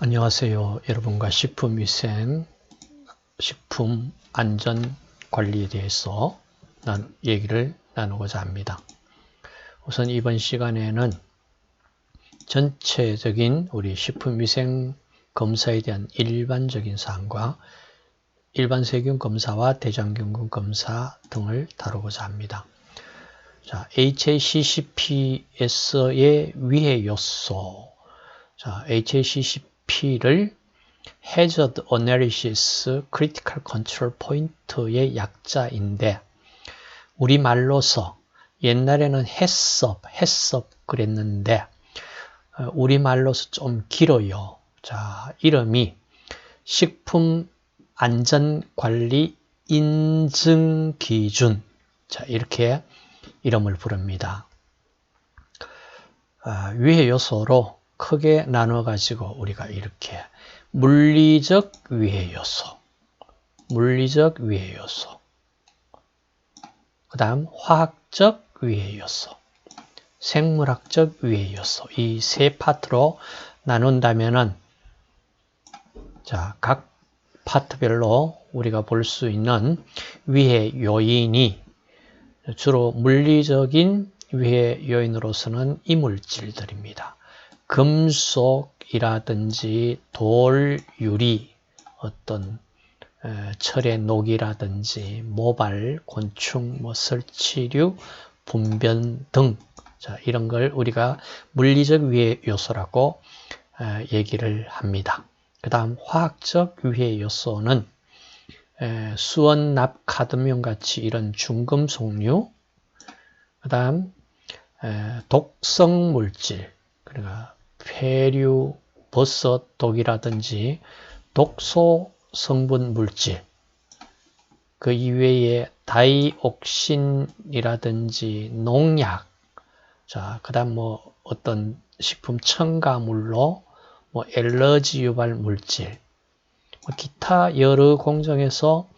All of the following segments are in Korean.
안녕하세요. 여러분과 식품위생, 식품안전관리에 대해서 얘기를 나누고자 합니다. 우선 이번 시간에는 전체적인 우리 식품위생 검사에 대한 일반적인 사항과 일반 세균 검사와 대장균 검사 등을 다루고자 합니다. 자, HACCP에서의 위해 요소. 자, HACCP를 Hazard Analysis Critical Control Point의 약자인데 우리말로서 옛날에는 해썹 그랬는데 우리말로서 좀 길어요. 자, 이름이 식품안전관리 인증기준. 자, 이렇게 이름을 부릅니다. 위해 요소로 크게 나눠 가지고 우리가 이렇게 물리적 위해 요소, 그 다음 화학적 위해 요소, 생물학적 위해 요소, 이 세 파트로 나눈다면은 자, 각 파트별로 우리가 볼 수 있는 위해 요인이 주로 물리적인 위해 요인으로서는 이물질들입니다. 금속이라든지 돌, 유리, 어떤 철의 녹이라든지 모발, 곤충, 설치류, 분변 등 자, 이런 걸 우리가 물리적 위해 요소라고 얘기를 합니다. 그 다음 화학적 위해 요소는 수원, 납, 카드뮴 같이 이런 중금속류, 그 다음 독성 물질, 그러니까 폐류, 버섯 독이라든지 독소 성분 물질, 그 이외에 다이옥신이라든지 농약, 자, 그 다음 어떤 식품 첨가물로 엘러지 유발 물질, 기타 여러 공정에서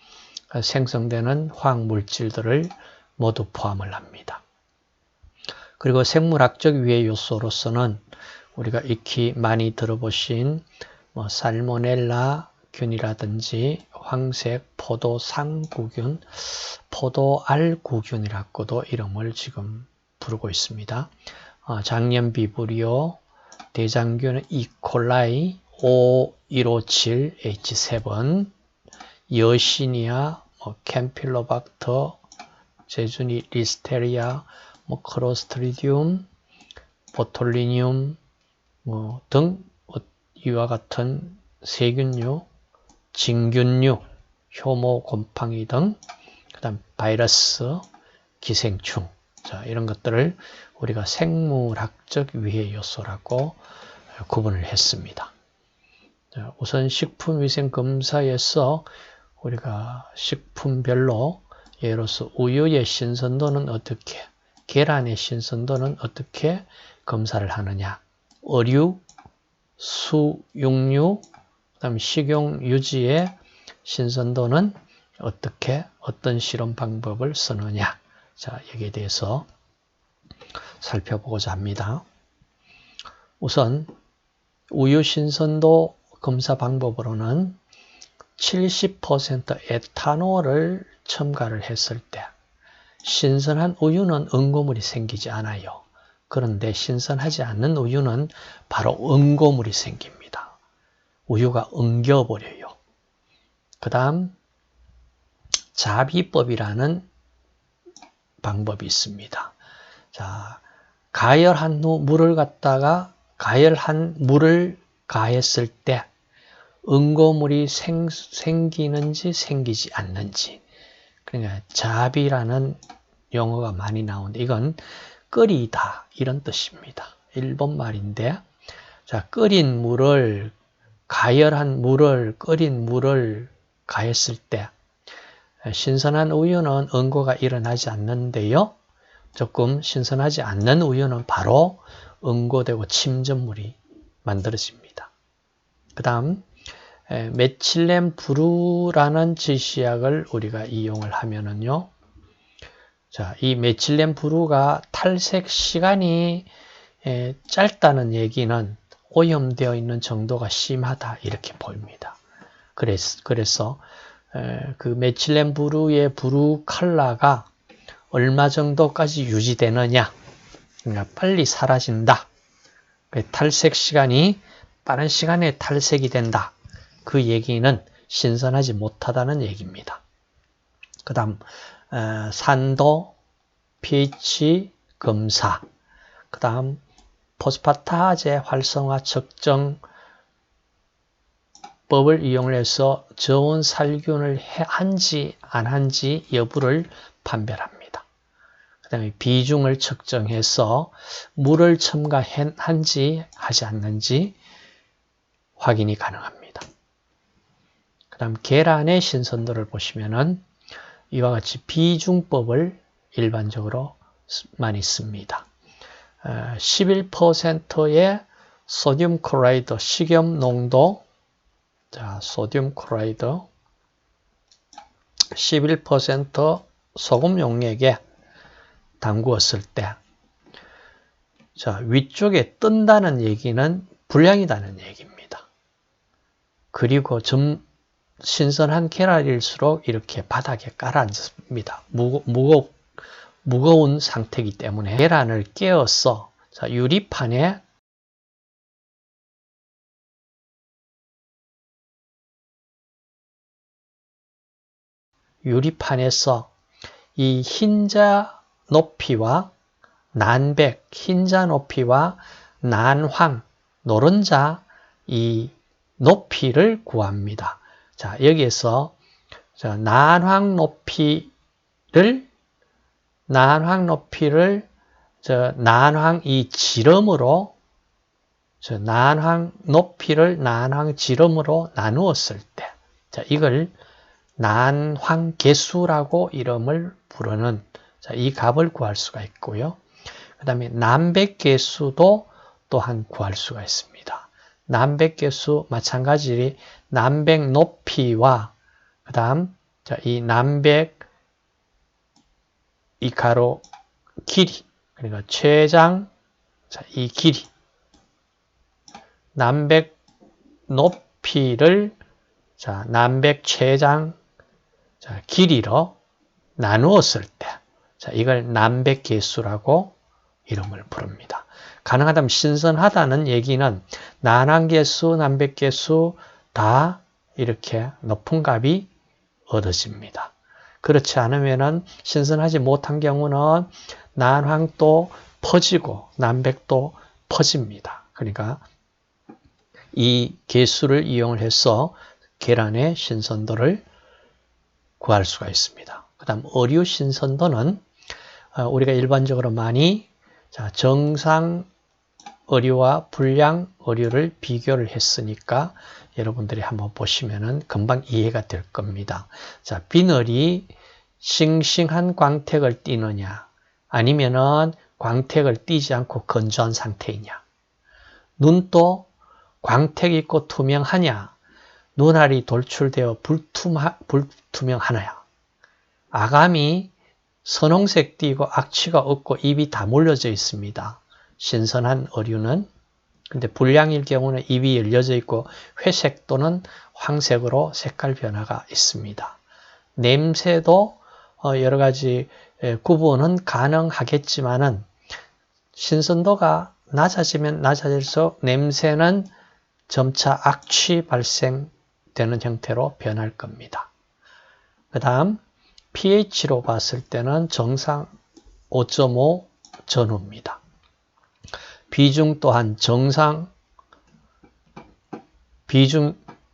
생성되는 화학 물질들을 모두 포함을 합니다. 그리고 생물학적 위해 요소로서는 우리가 익히 많이 들어보신 살모넬라 균이라든지 황색 포도상구균, 포도알구균이라고도 이름을 지금 부르고 있습니다. 장염비브리오, 대장균 이콜라이, O157H7, 여시니아, 캠필로박터, 제주니 리스테리아, 크로스트리디움, 보톨리늄 등 이와 같은 세균류, 진균류, 효모 곰팡이 등, 그다음 바이러스, 기생충, 자, 이런 것들을 우리가 생물학적 위해 요소라고 구분을 했습니다. 자, 우선 식품위생 검사에서 우리가 식품별로 예로서 우유의 신선도는 어떻게, 계란의 신선도는 어떻게 검사를 하느냐, 어류, 수, 육류, 그다음 식용 유지의 신선도는 어떻게, 어떤 실험 방법을 쓰느냐, 자, 여기에 대해서 살펴보고자 합니다. 우선 우유 신선도 검사 방법으로는 70% 에탄올을 첨가를 했을 때 신선한 우유는 응고물이 생기지 않아요. 그런데 신선하지 않는 우유는 바로 응고물이 생깁니다. 우유가 응겨버려요. 그 다음 자비법이라는 방법이 있습니다. 자, 가열한 후 가열한 물을 가했을 때 응고물이 생기는지 생기지 않는지, 그러니까 자비라는 용어가 많이 나오는데 이건 끓이다 이런 뜻입니다. 일본 말인데, 자, 끓인 물을 가했을 때 신선한 우유는 응고가 일어나지 않는데요. 조금 신선하지 않는 우유는 바로 응고되고 침전물이 만들어집니다. 그 다음 메칠렌 브루라는 지시약을 우리가 이용을 하면은요. 자, 이 메칠렌 브루가 탈색 시간이 짧다는 얘기는 오염되어 있는 정도가 심하다 이렇게 보입니다. 그래서 그 메칠렌 부루의 부루 컬러가 얼마 정도까지 유지되느냐, 그러니까 빨리 사라진다. 탈색 시간이 빠른 시간에 탈색이 된다. 그 얘기는 신선하지 못하다는 얘기입니다. 그 다음 산도, pH 검사, 그 다음 포스파타제 활성화 측정 법을 이용해서 저온 살균을 한지 안 한지 여부를 판별합니다. 그 다음에 비중을 측정해서 물을 첨가한지 하지 않는지 확인이 가능합니다. 그 다음 계란의 신선도를 보시면은 이와 같이 비중법을 일반적으로 많이 씁니다. 11%의 소듐 클로라이드 식염 농도, 자, 소듐 클로라이드 11% 소금 용액에 담그었을 때, 자, 위쪽에 뜬다는 얘기는 불량이라는 얘기입니다. 그리고 신선한 계란일수록 이렇게 바닥에 깔아앉습니다. 무거운 상태이기 때문에 계란을 깨어서, 자, 유리판에서 이 흰자 높이와 난백, 흰자 높이와 난황, 노른자 이 높이를 구합니다. 자, 여기에서 난황 높이를 난황 이 지름으로 난황 높이를 난황 지름으로 나누었을 때, 자, 이걸 난황 계수라고 이름을 부르는, 자, 이 값을 구할 수가 있고요. 그 다음에 난백 계수도 또한 구할 수가 있습니다. 난백 계수 마찬가지로 난백 높이와 그 다음 이 난백 이 가로 길이, 그러니까 최장, 자, 이 길이, 난백 높이를 자, 난백 최장, 자, 길이로 나누었을 때, 자, 이걸 난백 계수라고 이름을 부릅니다. 가능하다면 신선하다는 얘기는 난항계수, 난백계수 다 이렇게 높은 값이 얻어집니다. 그렇지 않으면 신선하지 못한 경우는 난황도 퍼지고 난백도 퍼집니다. 그러니까 이 계수를 이용해서 계란의 신선도를 구할 수가 있습니다. 그 다음 어류 신선도는 우리가 일반적으로 많이 정상 어류와 불량 어류를 비교를 했으니까 여러분들이 한번 보시면은 금방 이해가 될 겁니다. 자, 비늘이 싱싱한 광택을 띠느냐, 아니면은 광택을 띠지 않고 건조한 상태이냐, 눈도 광택 있고 투명하냐, 눈알이 돌출되어 불투명하냐, 아감이 선홍색 띠고 악취가 없고 입이 다 물려져 있습니다. 신선한 어류는. 근데 불량일 경우는 입이 열려져 있고 회색 또는 황색으로 색깔 변화가 있습니다. 냄새도 여러 가지 구분은 가능하겠지만은 신선도가 낮아지면 낮아질수록 냄새는 점차 악취 발생되는 형태로 변할 겁니다. 그 다음 pH로 봤을 때는 정상 5.5 전후입니다. 비중 또한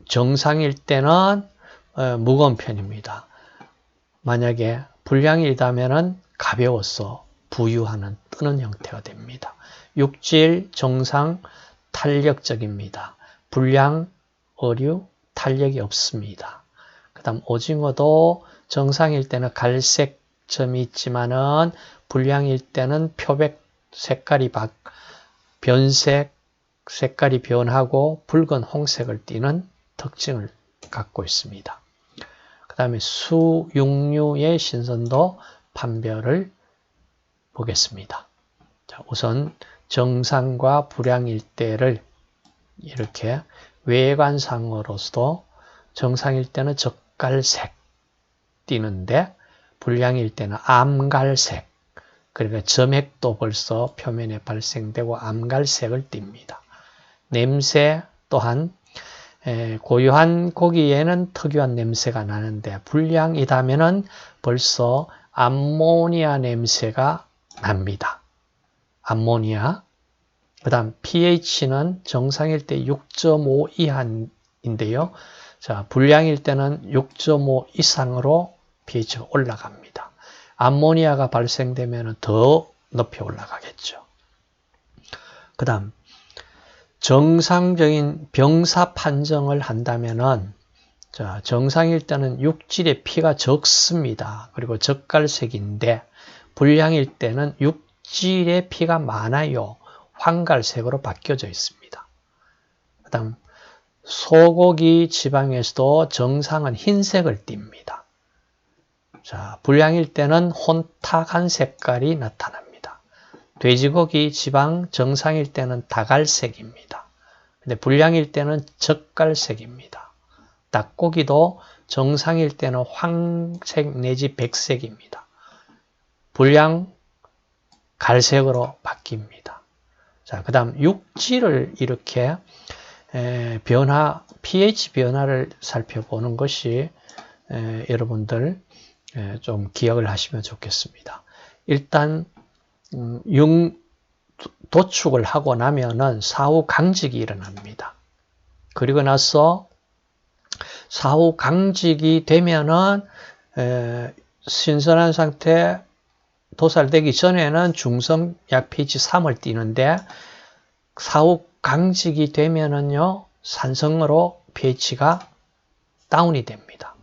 정상일 때는 무거운 편입니다. 만약에 불량이라면 가벼워서 부유하는 뜨는 형태가 됩니다. 육질 정상 탄력적입니다. 불량 어류 탄력이 없습니다. 그 다음 오징어도 정상일 때는 갈색 점이 있지만은 불량일 때는 표백 색깔이 색깔이 변하고 붉은 홍색을 띠는 특징을 갖고 있습니다. 그 다음에 수, 육류의 신선도 판별을 보겠습니다. 자, 우선 정상과 불량일 때를 이렇게 외관상으로서도 정상일 때는 젓갈색 띠는데 불량일 때는 암갈색, 그러니까 점액도 벌써 표면에 발생되고 암갈색을 띱니다. 냄새 또한 고유한 고기에는 특유한 냄새가 나는데 불량이다면은 벌써 암모니아 냄새가 납니다. 암모니아. 그 다음 pH는 정상일 때 6.5 이하인데요. 자, 불량일 때는 6.5 이상으로 pH가 올라갑니다. 암모니아가 발생되면 더 높이 올라가겠죠. 그 다음 정상적인 병사 판정을 한다면은 자, 정상일 때는 육질의 피가 적습니다. 그리고 젓갈색인데 불량일 때는 육질의 피가 많아요. 황갈색으로 바뀌어져 있습니다. 그 다음 소고기 지방에서도 정상은 흰색을 띱니다. 자, 불량일 때는 혼탁한 색깔이 나타납니다. 돼지고기 지방 정상일 때는 다갈색입니다. 근데 불량일 때는 젓갈색입니다. 닭고기도 정상일 때는 황색 내지 백색입니다. 불량 갈색으로 바뀝니다. 자, 그 다음 육질을 이렇게 pH 변화를 살펴보는 것이 여러분들 좀 기억을 하시면 좋겠습니다. 일단 도축을 하고 나면은 사후 강직이 일어납니다. 그리고 나서 사후 강직이 되면은 신선한 상태 도살되기 전에는 중성 약 pH 3을 띠는데 사후 강직이 되면은요 산성으로 pH가 다운이 됩니다.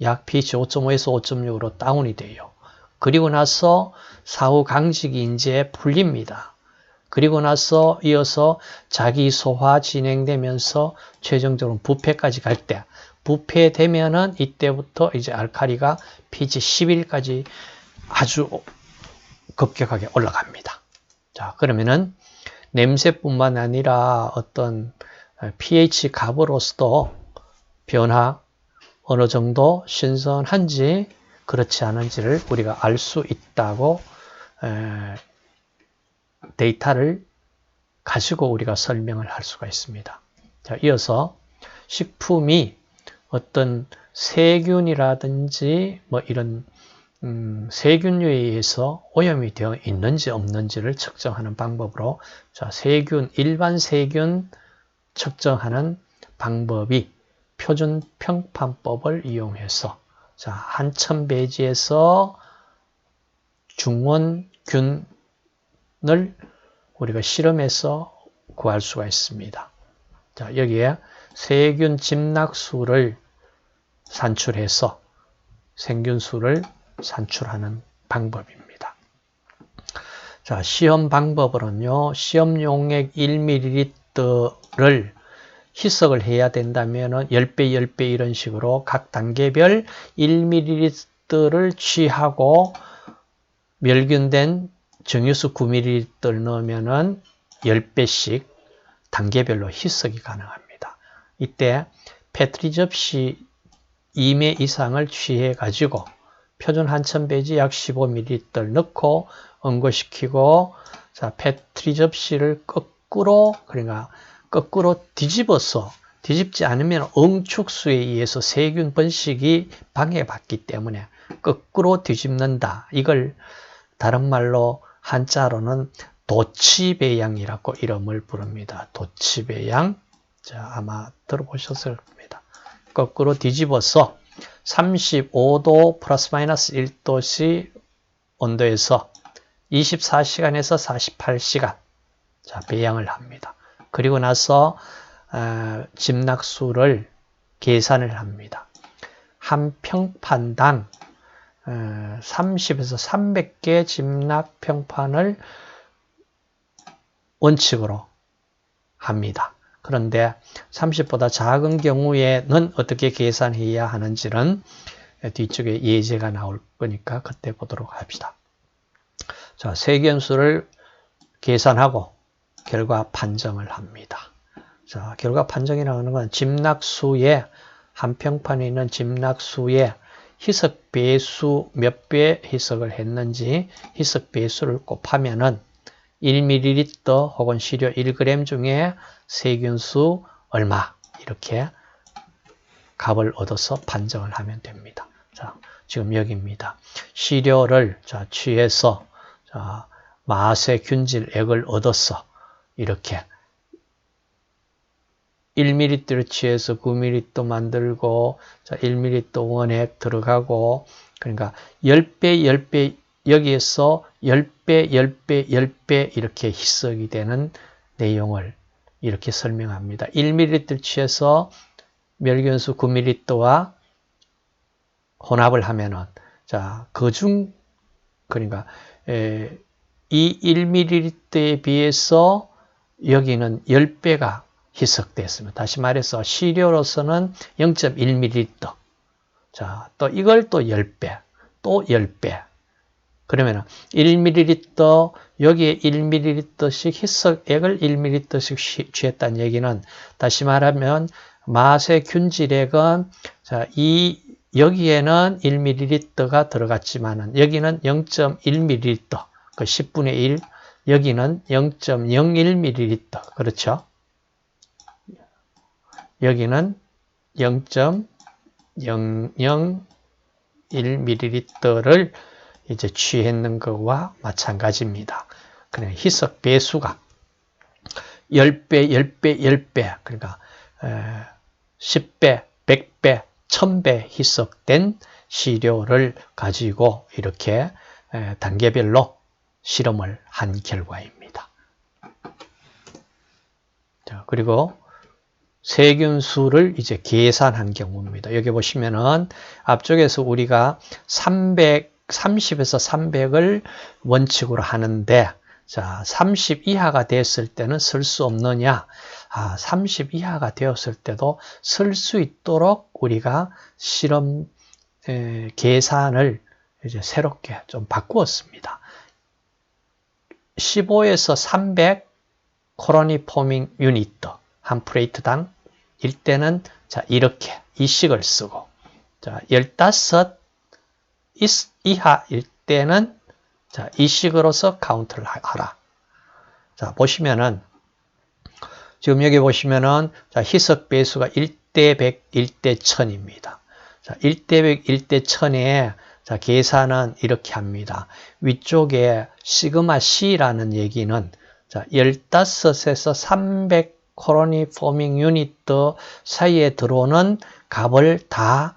약 pH 5.5에서 5.6으로 다운이 돼요. 그리고 나서 사후 강직이 이제 풀립니다. 그리고 나서 이어서 자기 소화 진행되면서 최종적으로 부패까지 갈 때 부패되면은 이때부터 이제 알칼리가 pH 11까지 아주 급격하게 올라갑니다. 자, 그러면은 냄새뿐만 아니라 어떤 pH 값으로서도 변화 어느 정도 신선한지 그렇지 않은지를 우리가 알 수 있다고 데이터를 가지고 우리가 설명을 할 수가 있습니다. 자, 이어서 식품이 어떤 세균이라든지 뭐 이런 세균류에 의해서 오염이 되어 있는지 없는지를 측정하는 방법으로 자, 일반 세균 측정하는 방법이 표준 평판법을 이용해서 자, 한 1000배지에서 중원균을 우리가 실험해서 구할 수가 있습니다. 자, 여기에 세균 집락수를 산출해서 생균수를 산출하는 방법입니다. 자, 시험 방법으로는요, 시험 용액 1ml를 희석을 해야 된다면 10배, 10배 이런 식으로 각 단계별 1ml를 취하고 멸균된 정유수 9ml 넣으면 10배씩 단계별로 희석이 가능합니다. 이때 페트리 접시 2매 이상을 취해 가지고 표준 1000배지 약 15ml 넣고 응고시키고 자, 페트리 접시를 거꾸로 그러니까 거꾸로 뒤집지 않으면 응축수에 의해서 세균 번식이 방해받기 때문에 거꾸로 뒤집는다. 이걸 다른 말로 한자로는 도치배양이라고 이름을 부릅니다. 도치배양. 자, 아마 들어보셨을 겁니다. 거꾸로 뒤집어서 35도 플러스 마이너스 1도씨 온도에서 24시간에서 48시간 자, 배양을 합니다. 그리고 나서 집락수를 계산을 합니다. 한 평판당 30에서 300개 집락 평판을 원칙으로 합니다. 그런데 30보다 작은 경우에는 어떻게 계산해야 하는지는 뒤쪽에 예제가 나올 거니까 그때 보도록 합시다. 자, 세균수를 계산하고 결과 판정을 합니다. 자, 결과 판정이라는 건 집락수의 한평판에 있는 집락수의 희석 배수 몇 배 희석을 했는지 희석 배수를 곱하면은 1ml 혹은 시료 1g 중에 세균수 얼마 이렇게 값을 얻어서 판정을 하면 됩니다. 자, 지금 여기입니다. 시료를 자, 취해서 자, 맛의 균질액을 얻어서 이렇게 1ml를 취해서 9ml 만들고 자, 1ml 원액 들어가고 그러니까 10배, 10배 여기에서 10배, 10배, 10배 이렇게 희석이 되는 내용을 이렇게 설명합니다. 1ml 취해서 멸균수 9ml와 혼합을 하면은 자, 그중 그러니까 이 1ml에 비해서 여기는 10배가 희석됐습니다. 다시 말해서 시료로서는 0.1ml. 자, 또 이걸 또 10배, 또 10배. 그러면 1ml, 여기에 1ml씩 희석액을 1ml씩 취했다는 얘기는 다시 말하면 맛의 균질액은 자, 여기에는 1ml가 들어갔지만은 여기는 0.1ml, 그 10분의 1, 여기는 0.01ml. 그렇죠? 여기는 0.001ml를 이제 취했는 것과 마찬가지입니다. 그냥 희석 배수가 10배, 10배, 10배, 그러니까 10배, 100배, 1000배 희석된 시료를 가지고 이렇게 단계별로 실험을 한 결과입니다. 자, 그리고 세균수를 이제 계산한 경우입니다. 여기 보시면은 앞쪽에서 우리가 30에서 300을 원칙으로 하는데 자, 30 이하가 됐을 때는 쓸 수 없느냐? 30 이하가 되었을 때도 쓸 수 있도록 우리가 실험 계산을 이제 새롭게 좀 바꾸었습니다. 15에서 300 콜로니 포밍 유닛 한 프레이트당 일때는 자, 이렇게 이식을 쓰고 자, 15 이하일 때는 자, 이식으로서 카운트를 하라. 자, 보시면은 지금 여기 보시면은 자, 희석 배수가 1대 100, 1대 1000입니다. 자, 1대 100, 1대 1000에 자, 계산은 이렇게 합니다. 위쪽에 시그마 C라는 얘기는 자, 15에서 300 콜로니 포밍 유닛 사이에 들어오는 값을 다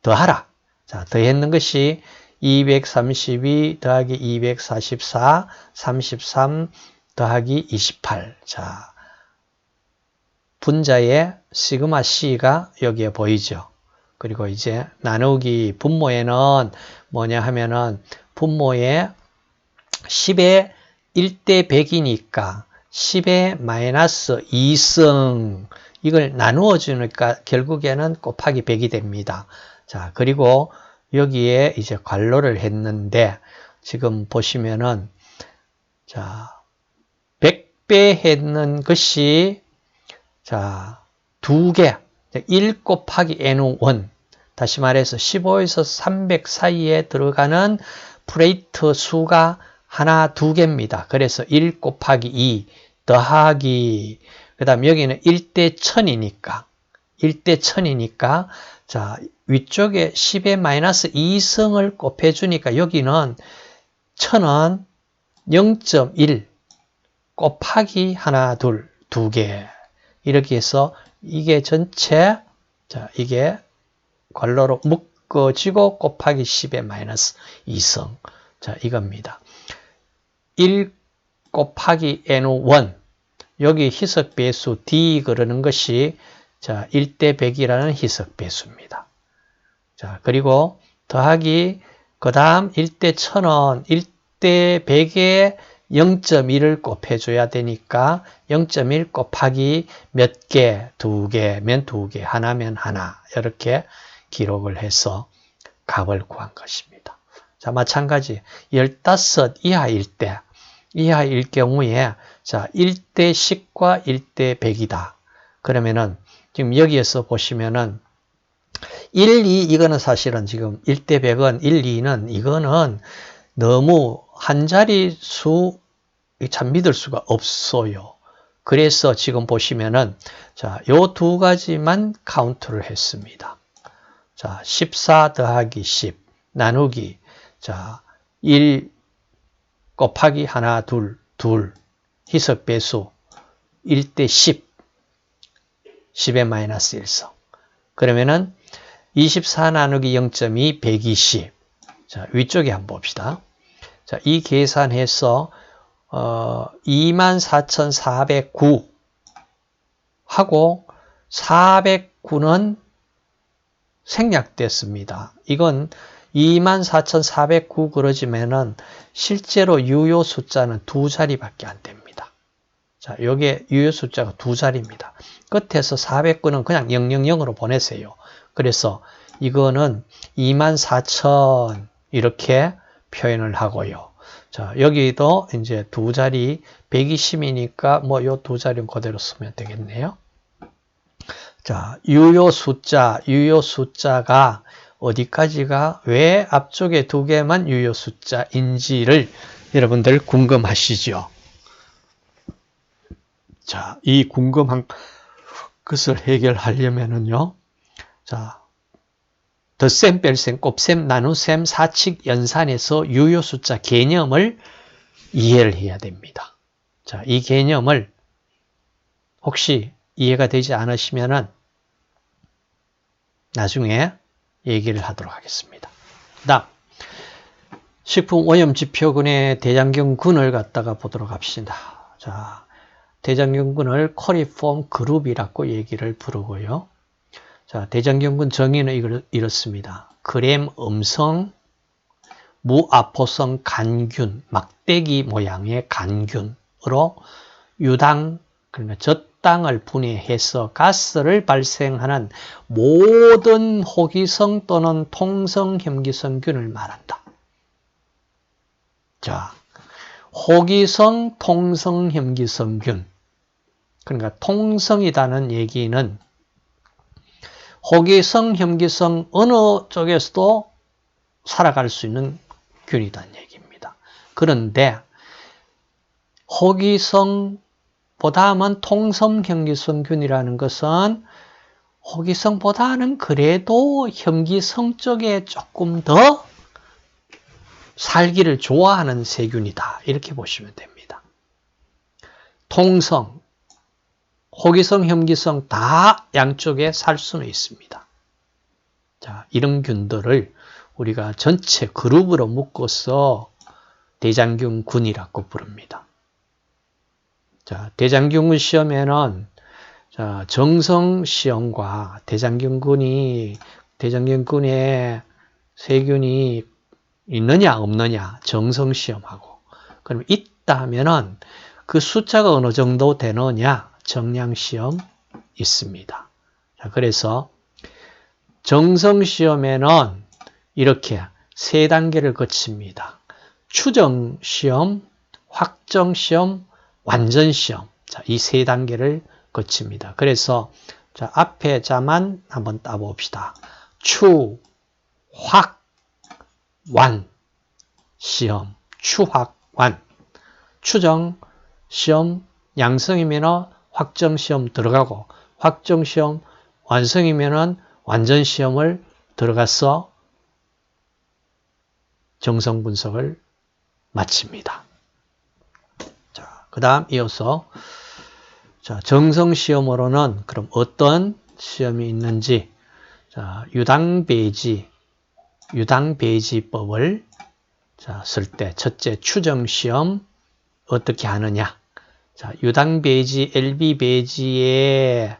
더하라. 자, 더했는 것이 232 더하기 244, 33 더하기 28. 자, 분자의 시그마 C가 여기에 보이죠. 그리고 이제 나누기 분모에는 뭐냐 하면은 분모에 10의 1대 100이니까 10의 마이너스 2승 이걸 나누어 주니까 결국에는 곱하기 100이 됩니다. 자, 그리고 여기에 이제 괄호를 했는데 지금 보시면은 자, 100배 했는 것이 자, 2개 1 곱하기 N1 다시 말해서 15에서 300 사이에 들어가는 프레이트 수가 하나, 2개입니다. 그래서 1 곱하기 2 더하기 그 다음 여기는 1대 1000이니까 1대 1000이니까 자 위쪽에 10의 마이너스 2승을 곱해주니까 여기는 1000은 0.1 곱하기 하나, 둘, 2개 이렇게 해서 이게 전체 자 이게 괄호로 묶어지고 곱하기 10의 마이너스 2승 자 이겁니다. 1 곱하기 N1 여기 희석 배수 D 그러는 것이 자 1대 100이라는 희석 배수입니다. 자 그리고 더하기 그 다음 1대 1000은 1대 100에 0.1을 곱해줘야 되니까 0.1 곱하기 몇 개, 2개면 2개, 하나면 하나 이렇게 기록을 해서 값을 구한 것입니다. 자 마찬가지 15 이하일 경우에 자, 1대 10과 1대 100이다. 그러면은 지금 여기에서 보시면은 1, 2 이거는 사실은 지금 1대 100은 1, 2는 이거는 너무 한 자릿수 참 믿을 수가 없어요. 그래서 지금 보시면은 자, 요 두 가지만 카운트를 했습니다. 자, 14 더하기 10 나누기 자, 1 곱하기 하나, 둘 희석 배수 1대 10 10의 마이너스 1성 그러면은 24 나누기 0.2 120 자, 위쪽에 한번 봅시다. 자, 이 계산해서 24,409 하고 409는 생략됐습니다. 이건 24,409 그러지면은 실제로 유효 숫자는 두 자리밖에 안 됩니다. 자, 요게 유효 숫자가 두 자리입니다. 끝에서 409는 그냥 000으로 보내세요. 그래서 이거는 24,000 이렇게 표현을 하고요. 자, 여기도 이제 두 자리 120이니까 뭐 요 두 자리는 그대로 쓰면 되겠네요. 자, 유효 숫자가 어디까지가 왜 앞쪽에 두 개만 유효 숫자인지를 여러분들 궁금하시죠? 자, 이 궁금한 것을 해결하려면은요. 자, 덧셈, 뺄셈, 곱셈, 나눗셈, 사칙, 연산에서 유효 숫자 개념을 이해를 해야 됩니다. 자, 이 개념을 혹시 이해가 되지 않으시면은 나중에 얘기를 하도록 하겠습니다. 다음, 식품 오염 지표군의 대장균군을 갖다가 보도록 합시다. 자, 대장균군을 코리폼 그룹이라고 얘기를 부르고요. 자, 대장균군 정의는 이렇습니다. 그램 음성 무아포성 간균, 막대기 모양의 간균으로 유당, 그러니까 젖당을 분해해서 가스를 발생하는 모든 호기성 또는 통성 혐기성균을 말한다. 자, 호기성, 통성 혐기성균. 그러니까 통성이라는 얘기는 호기성, 혐기성 어느 쪽에서도 살아갈 수 있는 균이라는 얘기입니다. 그런데 호기성보다는 통성 혐기성균이라는 것은 호기성보다는 그래도 혐기성 쪽에 조금 더 살기를 좋아하는 세균이다. 이렇게 보시면 됩니다. 통성, 호기성, 혐기성 다 양쪽에 살 수는 있습니다. 자, 이런 균들을 우리가 전체 그룹으로 묶어서 대장균군이라고 부릅니다. 자, 대장균군 시험에는 자, 정성 시험과 대장균군에 세균이 있느냐 없느냐 정성 시험하고 그럼 있다 하면은 그 숫자가 어느 정도 되느냐 정량 시험 있습니다. 자, 그래서 정성 시험에는 이렇게 세 단계를 거칩니다. 추정 시험, 확정 시험, 완전 시험. 자, 이 세 단계를 거칩니다. 그래서 자, 앞에 자만 한번 따봅시다. 추, 확, 완 시험, 추, 확, 완. 추정 시험 양성이면 확정 시험 들어가고 확정 시험 완성이면 완전 시험을 들어가서 정성 분석을 마칩니다. 자, 그다음 이어서 자, 정성 시험으로는 그럼 어떤 시험이 있는지 자, 유당배지법을 자, 쓸 때 첫째 추정 시험 어떻게 하느냐? 자, 유당배지 LB배지에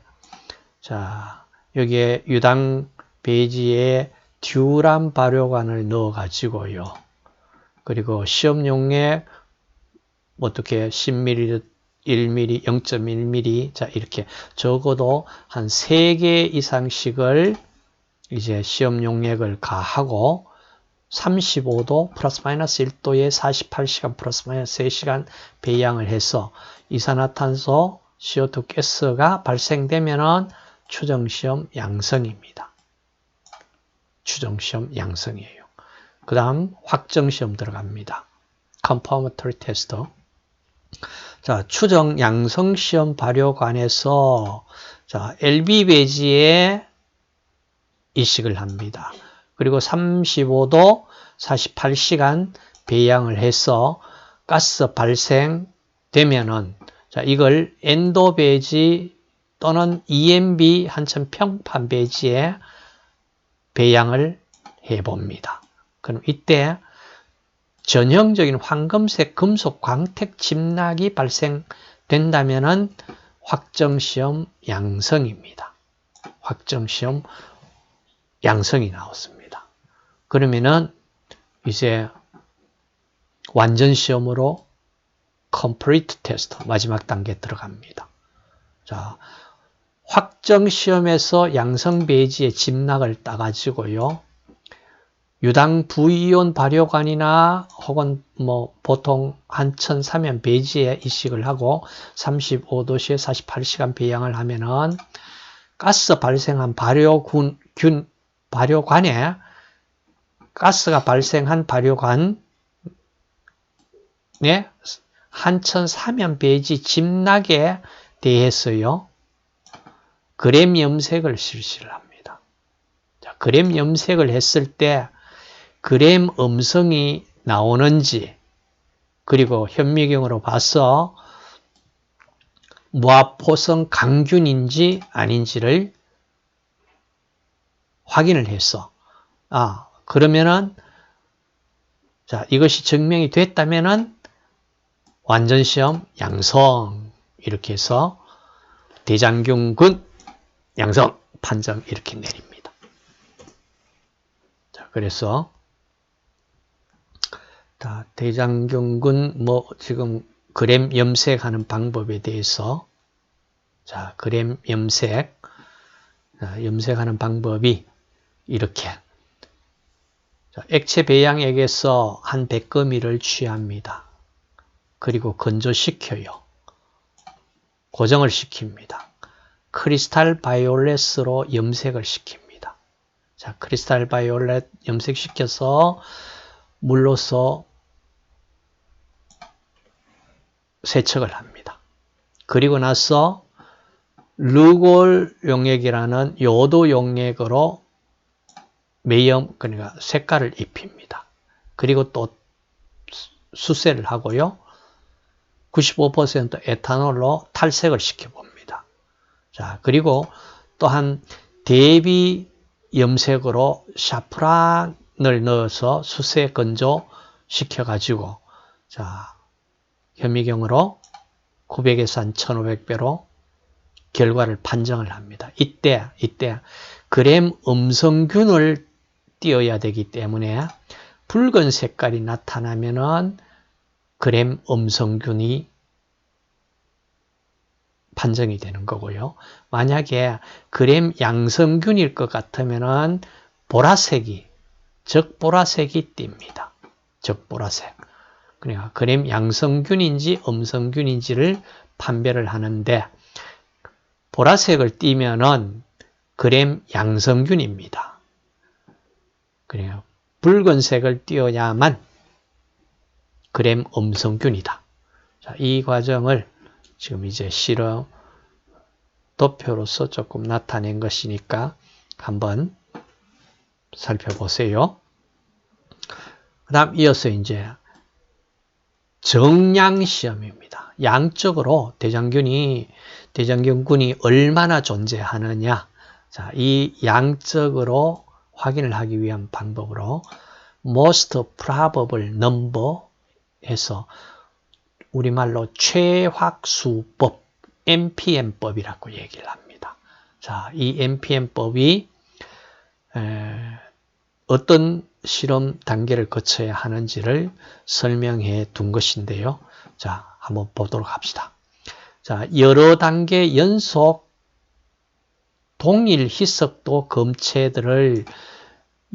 자, 여기에 유당배지에 듀란 발효관을 넣어 가지고요. 그리고 시험용에 어떻게 10ml, 1ml, 0.1ml 자, 이렇게 적어도 한 3개 이상씩을 이제 시험용액을 가하고 35도 플러스 마이너스 1도에 48시간 플러스 마이너스 3시간 배양을 해서 이산화탄소 CO2 가스가 발생되면은 추정시험 양성입니다. 추정시험 양성이에요. 그 다음 확정시험 들어갑니다. confirmatory test. 자, 추정 양성시험 발효관에서 자, LB 배지에 이식을 합니다. 그리고 35도 48시간 배양을 해서 가스 발생되면은 자, 이걸 엔도 배지 또는 EMB 한천 평판 배지에 배양을 해봅니다. 그럼 이때 전형적인 황금색 금속 광택 집락이 발생된다면은 확정시험 양성입니다. 확정시험 양성이 나왔습니다. 그러면은 이제 완전시험으로 complete test 마지막 단계 들어갑니다. 자, 확정시험에서 양성 배지의 집락을 따가지고요. 유당 부이온 발효관이나 혹은 뭐 보통 한천 사면 배지에 이식을 하고 35도씨에 48시간 배양을 하면은 가스 발생한 발효관에 가스가 발생한 발효관에 한천 사면 배지 집락에 대해서요. 그램 염색을 실시를 합니다. 자, 그램 염색을 했을 때 그램 음성이 나오는지 그리고 현미경으로 봐서 무압포성 강균인지 아닌지를 확인을 해서 그러면은 자, 이것이 증명이 됐다면은 완전시험 양성 이렇게 해서 대장균군 양성 판정 이렇게 내립니다. 자, 그래서 대장균군 지금 그램 염색하는 방법에 대해서 자, 그램 염색하는 방법이 이렇게 자, 액체 배양액에서 한 100g을 취합니다. 그리고 건조시켜요. 고정을 시킵니다. 크리스탈 바이올렛으로 염색을 시킵니다. 자, 크리스탈 바이올렛 염색시켜서 물로서 세척을 합니다. 그리고 나서 르골 용액이라는 요도 용액으로 매염, 그러니까 색깔을 입힙니다. 그리고 또 수세를 하고요. 95% 에탄올로 탈색을 시켜봅니다. 자, 그리고 또한 대비 염색으로 샤프란을 넣어서 수세 건조 시켜가지고, 자, 현미경으로 900에서 한 1500배로 결과를 판정을 합니다. 이때 그램 음성균을 띄어야 되기 때문에 붉은 색깔이 나타나면은 그램 음성균이 판정이 되는 거고요. 만약에 그램 양성균일 것 같으면은 보라색이, 적보라색이 띕니다. 적보라색. 그러니까 그램 양성균인지 음성균인지를 판별을 하는데 보라색을 띠면은 그램 양성균입니다. 그래요. 붉은색을 띄어야만 그램 음성균이다. 자, 이 과정을 지금 이제 실험 도표로서 조금 나타낸 것이니까 한번 살펴보세요. 그 다음 이어서 이제 정량시험입니다. 양적으로 대장균군이 얼마나 존재하느냐. 자, 이 양적으로 확인을 하기 위한 방법으로 most probable number 해서 우리말로 최확수법, MPM법이라고 얘기를 합니다. 자, 이 MPM법이 어떤 실험 단계를 거쳐야 하는지를 설명해 둔 것인데요. 자, 한번 보도록 합시다. 자, 여러 단계 연속 동일 희석도 검체들을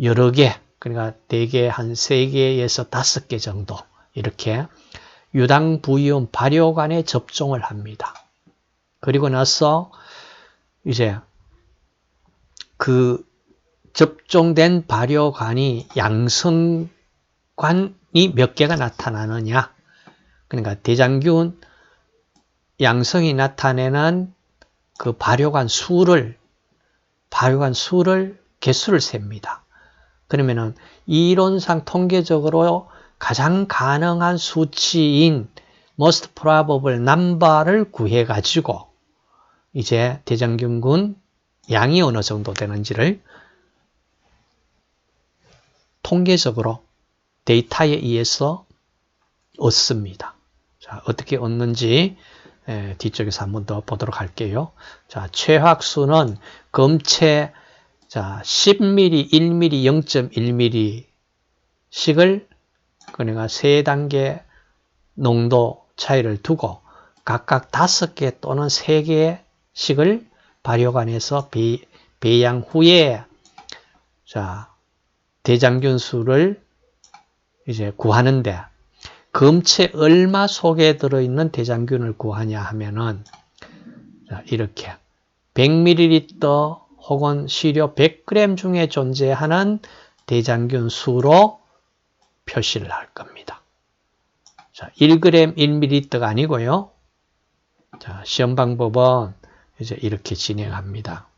여러 개 그러니까 대개 한 3개에서 5개 정도 이렇게 유당 부이온 발효관에 접종을 합니다. 그리고 나서 이제 그 접종된 발효관이 양성관이 몇 개가 나타나느냐. 그러니까 대장균 양성이 나타내는 그 발효관 수를 개수를 셉니다. 그러면은 이론상 통계적으로 가장 가능한 수치인 most probable number를 구해 가지고 이제 대장균군 양이 어느 정도 되는지를 통계적으로 데이터에 의해서 얻습니다. 자, 어떻게 얻는지 뒤쪽에서 한 번 더 보도록 할게요. 자, 최확수는 검체 10mm, 1mm, 0.1mm씩을 그러니까 3단계 농도 차이를 두고 각각 5개 또는 3개씩을 발효관에서 배양 후에 대장균 수를 이제 구하는데 검체 얼마 속에 들어있는 대장균을 구하냐 하면은 이렇게 100ml 혹은 시료 100g 중에 존재하는 대장균 수로 표시를 할 겁니다. 자, 1g 1ml가 아니고요. 자, 시험 방법은 이제 이렇게 진행합니다.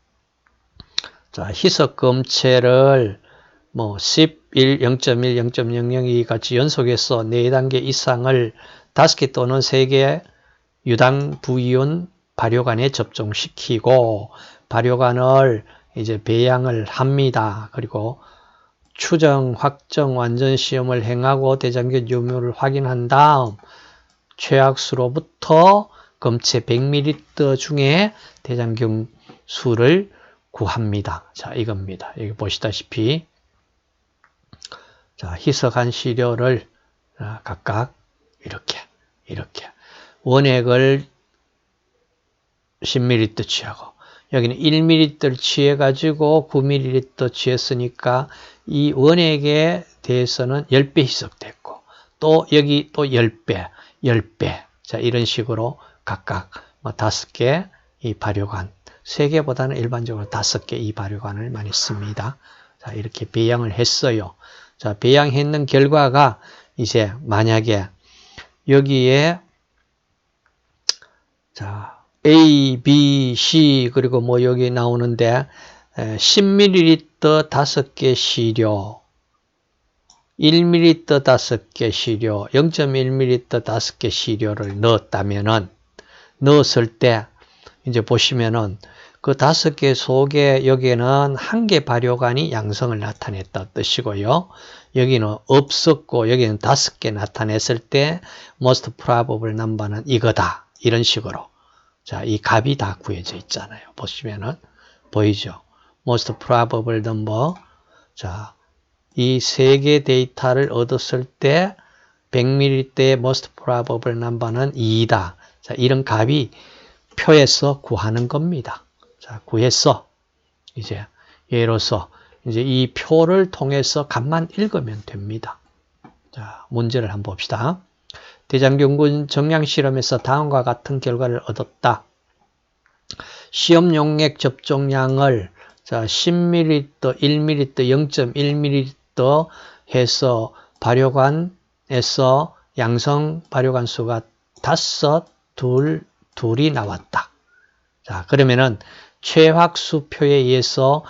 자, 희석 검체를 10, 1, 0.1, 0.002 같이 연속해서 4단계 이상을 5개 또는 3개 유당 부이온 발효관에 접종시키고 발효관을 이제 배양을 합니다. 그리고 추정, 확정, 완전 시험을 행하고 대장균 유무를 확인한 다음 최악수로부터 검체 100ml 중에 대장균 수를 구합니다. 자, 이겁니다. 여기 보시다시피 자, 희석한 시료를 각각 이렇게 원액을 10ml 취하고 여기는 1ml를 취해가지고 9ml 취했으니까 이 원액에 대해서는 10배 희석됐고 또 여기 또 10배 자, 이런 식으로 각각 5개 이 발효관 3개보다는 일반적으로 5개 이 발효관을 많이 씁니다. 자, 이렇게 배양을 했어요. 자, 배양했는 결과가 이제 만약에 여기에 자, A, B, C 그리고 여기 나오는데 10ml 5개 시료 1ml 5개 시료 0.1ml 5개 시료를 넣었을 때 이제 보시면은 그 5개 속에 여기에는 1개 발효관이 양성을 나타냈다 뜻이고요. 여기는 없었고 여기는 5개 나타냈을 때 most probable number는 이거다. 이런 식으로. 자, 이 값이 다 구해져 있잖아요. 보시면은 보이죠? most probable number. 자, 이 3개 데이터를 얻었을 때 100ml의 most probable number는 2다. 자, 이런 값이 표에서 구하는 겁니다. 자, 구해서 이제 예로서 이제 이 표를 통해서 값만 읽으면 됩니다. 자, 문제를 한번 봅시다. 대장균군 정량 실험에서 다음과 같은 결과를 얻었다. 시험 용액 접종량을 자, 10ml, 1ml, 0.1ml 해서 발효관에서 양성 발효관 수가 2이 나왔다. 자, 그러면은 최확수표에 의해서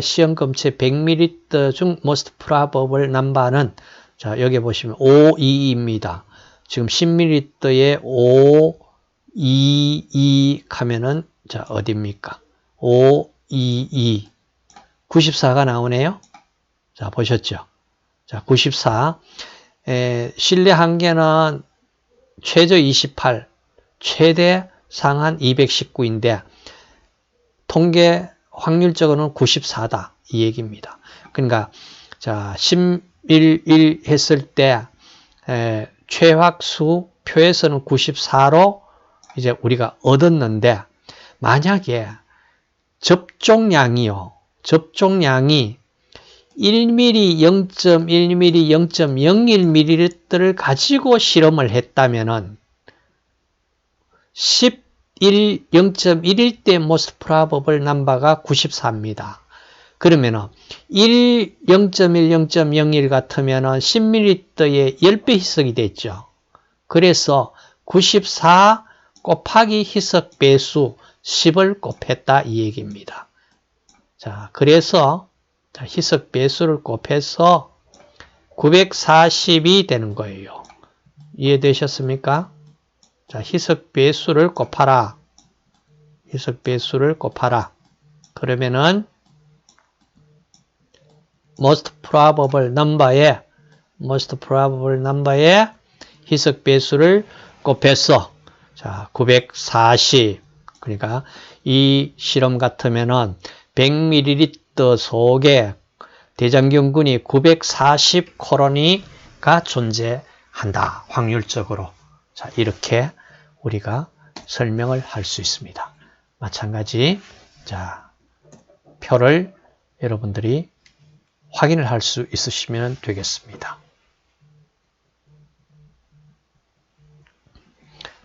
시험 검체 100ml 중 most probable number는 자, 여기 보시면 522입니다. 지금 10ml에 522 하면은 자, 어디입니까? 522 94가 나오네요. 자, 보셨죠? 자, 94 실내 한계는 최저 28 최대 상한 219인데 통계 확률적으로는 94다 이 얘기입니다. 그러니까 자 1011 했을 때 최확수 표에서는 94로 이제 우리가 얻었는데 만약에 접종량이 1mm, 0.1mm, 0.01ml를 가지고 실험을 했다면은 0.1일 때 most probable number가 94입니다. 그러면은 0.1, 0.01 같으면은 10ml의 10배 희석이 됐죠. 그래서 94 곱하기 희석 배수 10을 곱했다 이 얘기입니다. 자, 그래서 희석 배수를 곱해서 940이 되는 거예요. 이해되셨습니까? 자, 희석 배수를 곱하라. 희석 배수를 곱하라. 그러면은 most probable number에 희석 배수를 곱해서 자, 940. 그러니까 이 실험 같으면은 100ml 속에 대장균군이 940 콜로니가 존재한다. 확률적으로. 자, 이렇게 우리가 설명을 할 수 있습니다. 마찬가지. 자, 표를 여러분들이 확인을 할 수 있으시면 되겠습니다.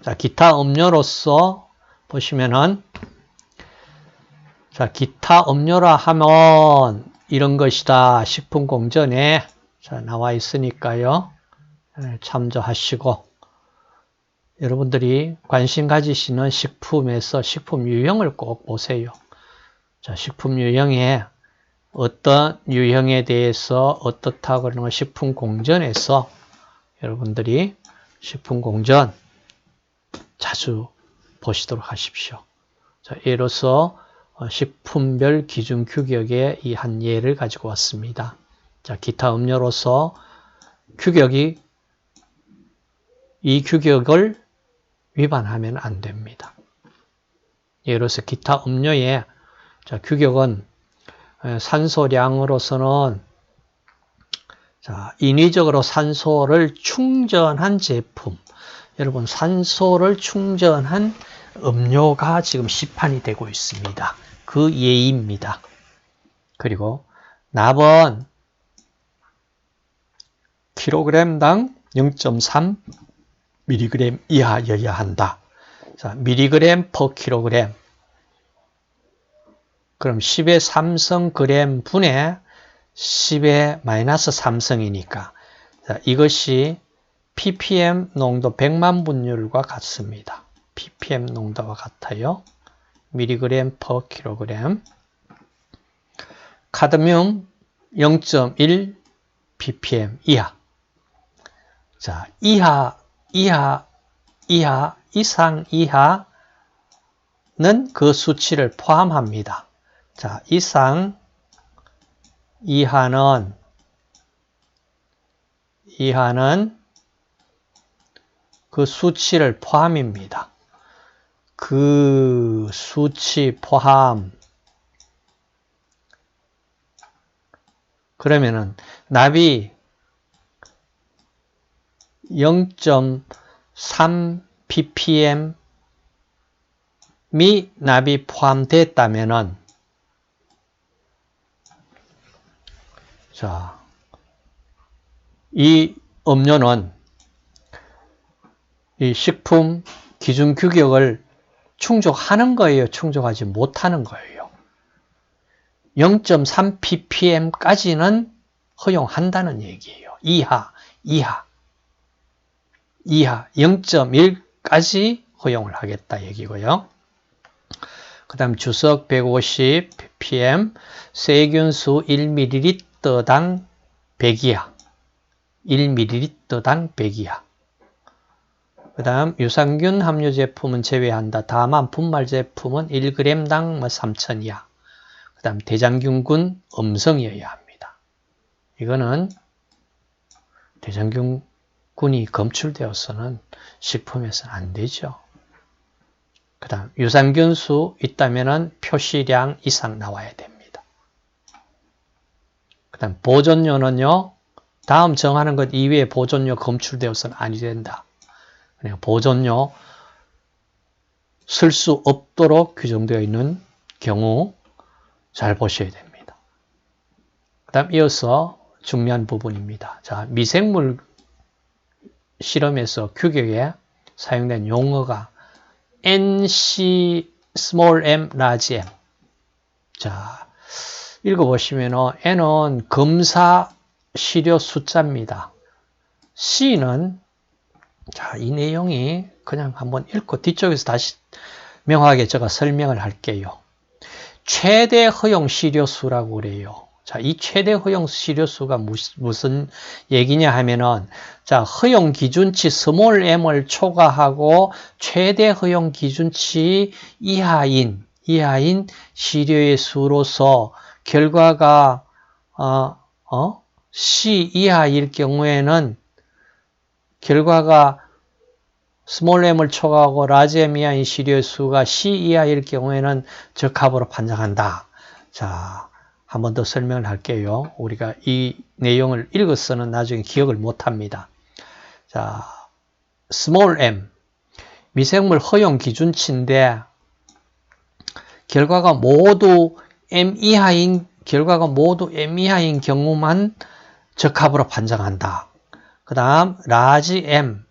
자, 기타 음료로서 보시면은 자, 기타 음료라 하면 이런 것이다. 식품 공전에 자, 나와 있으니까요. 참조하시고 여러분들이 관심 가지시는 식품에서 식품 유형을 꼭 보세요. 자, 식품 유형에 어떤 유형에 대해서 어떻다고 그러는 걸 식품 공전에서 여러분들이 식품 공전 자주 보시도록 하십시오. 자, 예로서 식품별 기준 규격의 이 한 예를 가지고 왔습니다. 자, 기타 음료로서 규격이 이 규격을 위반하면 안 됩니다. 예로서 기타 음료의 자, 규격은 산소량으로서는 자, 인위적으로 산소를 충전한 제품. 여러분, 산소를 충전한 음료가 지금 시판이 되고 있습니다. 그 예입니다. 그리고 납은 킬로그램당 0.3mg 이하여야 한다. 자, mg per 킬로그램. 그럼 10의 3성 그램 분의 10의 마이너스 3성이니까 자, 이것이 ppm 농도 100만 분율과 같습니다. ppm 농도와 같아요. mg per 킬로그램. 카드뮴 0.1 ppm 이하. 자, 이상 이하는 그 수치를 포함합니다. 자, 이상 이하는 그 수치를 포함입니다. 그 수치 포함. 그러면은 납이 0.3 ppm이 납이 포함됐다면은 자, 이 음료는 이 식품 기준 규격을 충족하는 거예요? 충족하지 못하는 거예요? 0.3 ppm까지는 허용한다는 얘기예요. 이하 0.1까지 허용을 하겠다 얘기고요. 그 다음 주석 150 ppm, 세균수 1ml당 100이하. 1ml당 100이하. 그 다음 유산균 함유 제품은 제외한다. 다만 분말 제품은 1g당 3000이하. 그 다음 대장균군 음성이어야 합니다. 이거는 대장균군이 검출되어서는 식품에서는 안 되죠. 그 다음 유산균수 있다면 표시량 이상 나와야 됩니다. 그 다음 보존료는요. 다음 정하는 것 이외에 보존료 검출되어서는 아니 된다. 그냥 보존료 쓸 수 없도록 규정되어 있는 경우 잘 보셔야 됩니다. 그 다음 이어서 중요한 부분입니다. 자, 미생물 실험에서 규격에 사용된 용어가 NC small m, large m. 자, 읽어보시면 N은 검사 시료 숫자입니다. C는 자, 이 내용이 그냥 한번 읽고 뒤쪽에서 다시 명확하게 제가 설명을 할게요. 최대 허용 시료수라고 그래요. 자, 이 최대 허용 시료수가 무슨 얘기냐 하면은, 자, 허용 기준치 스몰 m을 초과하고 최대 허용 기준치 이하인 시료의 수로서 결과가, C 이하일 경우에는 결과가 스몰 m을 초과하고 라지 m 이하인 시료의 수가 C 이하일 경우에는 적합으로 판정한다. 자, 한 번 더 설명을 할게요. 우리가 이 내용을 읽어서는 나중에 기억을 못합니다. 자, 스몰 m, 미생물 허용 기준치인데 결과가 모두 m 이하인 경우만 적합으로 판정한다. 그 다음 라지 m,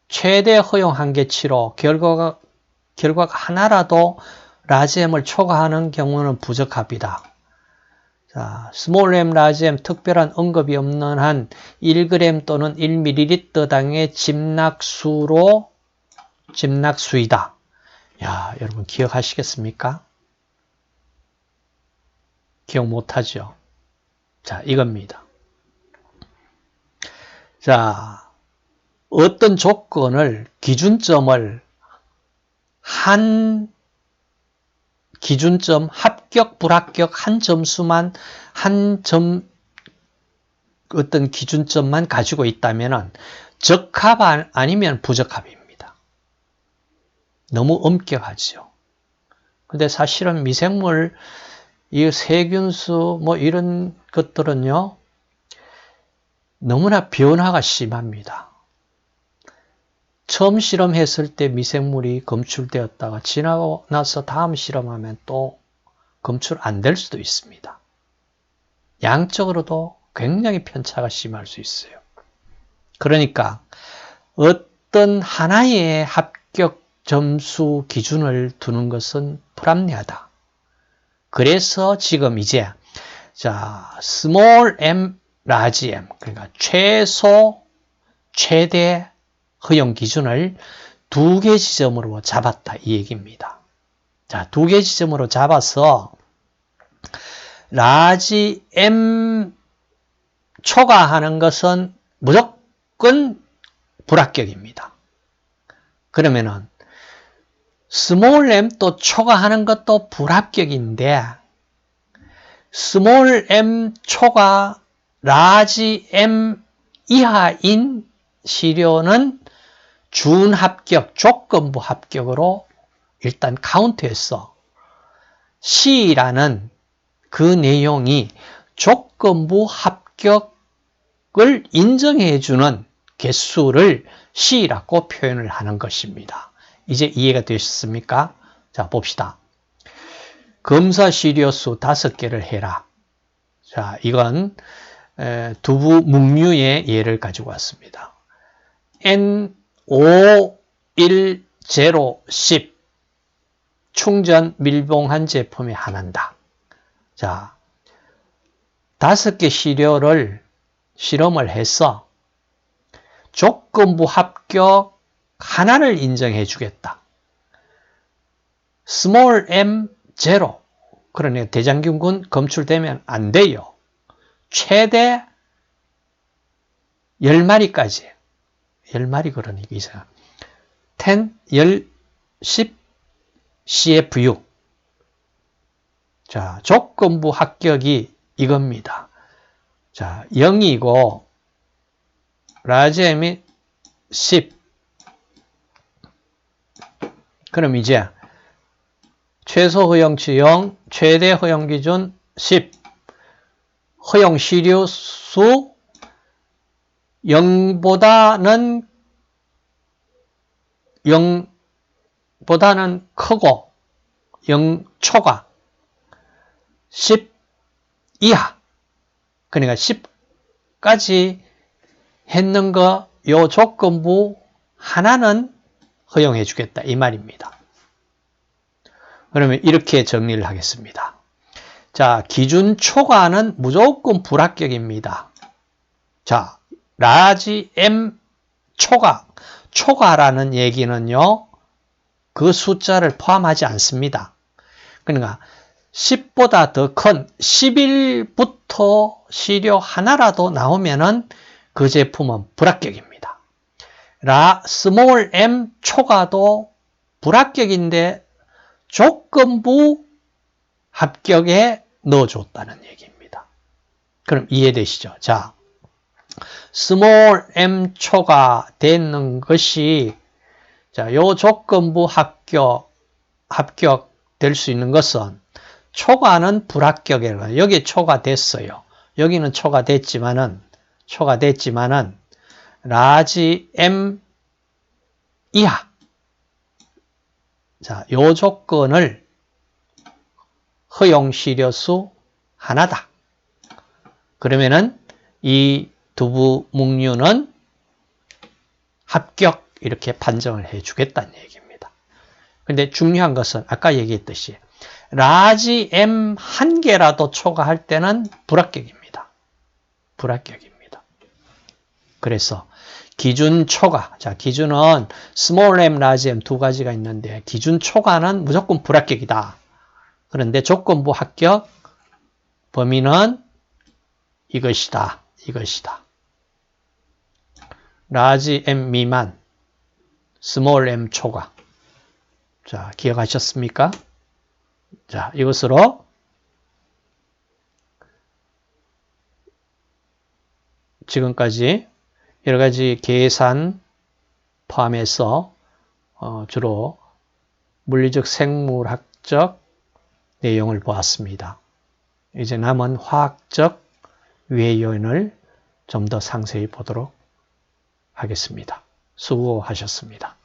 최대 허용 한계치로 결과가 하나라도 라지 m을 초과하는 경우는 부적합이다. 자, 스몰 m, 라지 m 특별한 언급이 없는 한 1g 또는 1ml당의 짐낙수이다. 야, 여러분 기억하시겠습니까? 기억 못하죠? 자, 이겁니다. 자, 어떤 조건을, 기준점을 한 기준점, 합격, 불합격 한 점수만, 어떤 기준점만 가지고 있다면 적합 아니면 부적합입니다. 너무 엄격하죠. 근데 사실은 미생물, 이 세균수, 뭐 이런 것들은요, 너무나 변화가 심합니다. 처음 실험했을 때 미생물이 검출되었다가 지나고 나서 다음 실험하면 또 검출 안 될 수도 있습니다. 양적으로도 굉장히 편차가 심할 수 있어요. 그러니까 어떤 하나의 합격 점수 기준을 두는 것은 불합리하다. 그래서 지금 이제 자, small m, large m, 그러니까 최소, 최대 허용 기준을 2개 지점으로 잡았다 이 얘기입니다. 자, 2개 지점으로 잡아서 라지 M 초과하는 것은 무조건 불합격입니다. 그러면은 스몰 m 또 초과하는 것도 불합격인데 스몰 m 초과 라지 m 이하인 시료는 준합격, 조건부 합격으로 일단 카운트했어. C라는 그 내용이 조건부 합격을 인정해주는 개수를 C라고 표현을 하는 것입니다. 이제 이해가 되셨습니까? 자, 봅시다. 검사 시료수 5개를 해라. 자, 이건 두부 묵류의 예를 가지고 왔습니다. N 5, 1, 0, 10 충전 밀봉한 제품이 하나다. 자, 5개 시료를 실험을 해서 조건부 합격 하나를 인정해 주겠다. small m 0 그러니 대장균군 검출되면 안 돼요. 최대 10마리까지 10마리 그러니까 이상 10, 10 CFU. 자, 조건부 합격이 이겁니다. 자, 0이고 라지 m이 10. 그럼 이제 최소 허용치 0, 최대 허용 기준 10. 허용 시료 수 0보다는 크고 0 초과 10 이하. 그러니까 10까지 했는 거 요 조건부 하나는 허용해 주겠다 이 말입니다. 그러면 이렇게 정리를 하겠습니다. 자, 기준 초과는 무조건 불합격입니다. 자, 라지 M 초과. 초과라는 얘기는요, 그 숫자를 포함하지 않습니다. 그러니까 10보다 더 큰 11부터 시료 하나라도 나오면은 그 제품은 불합격입니다. 스몰 m 초과도 불합격인데 조건부 합격에 넣어줬다는 얘기입니다. 그럼 이해되시죠? 자, 스몰 m 초과되는 것이 자, 요 조건부 합격될 수 있는 것은 초과는 불합격이에요. 여기 초과됐어요. 여기는 초과됐지만은 라지 M 이하. 자, 요 조건을 허용 시료수 하나다. 그러면은 이 두부 묵류는 합격 이렇게 판정을 해 주겠다는 얘기입니다. 근데 중요한 것은 아까 얘기했듯이 라지 M 한 개라도 초과할 때는 불합격입니다. 불합격입니다. 그래서 기준 초과. 자, 기준은 스몰 m, 라지 m 두 가지가 있는데 기준 초과는 무조건 불합격이다. 그런데 조건부 합격 범위는 이것이다. 라지 m 미만, 스몰 m 초과. 자, 기억하셨습니까? 자, 이것으로 지금까지 여러 가지 계산 포함해서 주로 물리적 생물학적 내용을 보았습니다. 이제 남은 화학적 유해 요인을 좀 더 상세히 보도록 하겠습니다. 수고하셨습니다.